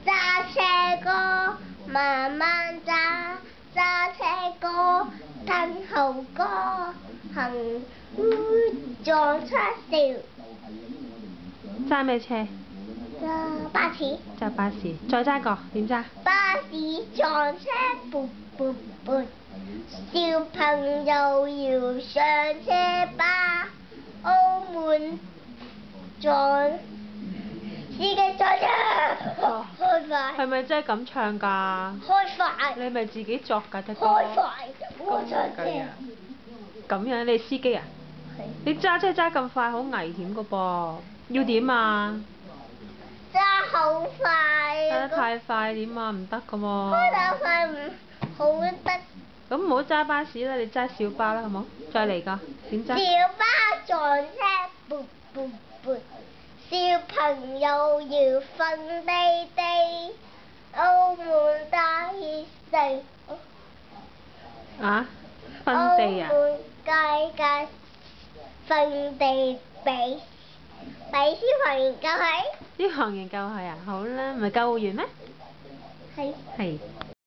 揸車哥慢慢揸，揸車哥吞後哥，行撞出笑。揸咩車？揸巴士。揸巴士。再揸個點揸？巴士撞車噗噗噗，小朋友要上車吧。澳門撞司機撞車，開快。係咪真係咁唱㗎？開快。你咪自己作㗎隻歌。開快，我上車。咁樣你係司機啊？係。你揸車揸咁快好危險㗎噃，要點啊？揸好快。揸得太快點啊？唔得㗎喎。開得快唔好得。咁唔好揸巴士啦，你揸小巴啦，好冇？再嚟個點揸？小巴撞車噗噗噗，小朋友要瞓地地，澳門大熱地。啊？瞓地啊？澳門街街瞓地俾小朋友救起。啲行員救係啊？好啦，唔係救護員咩？係。係。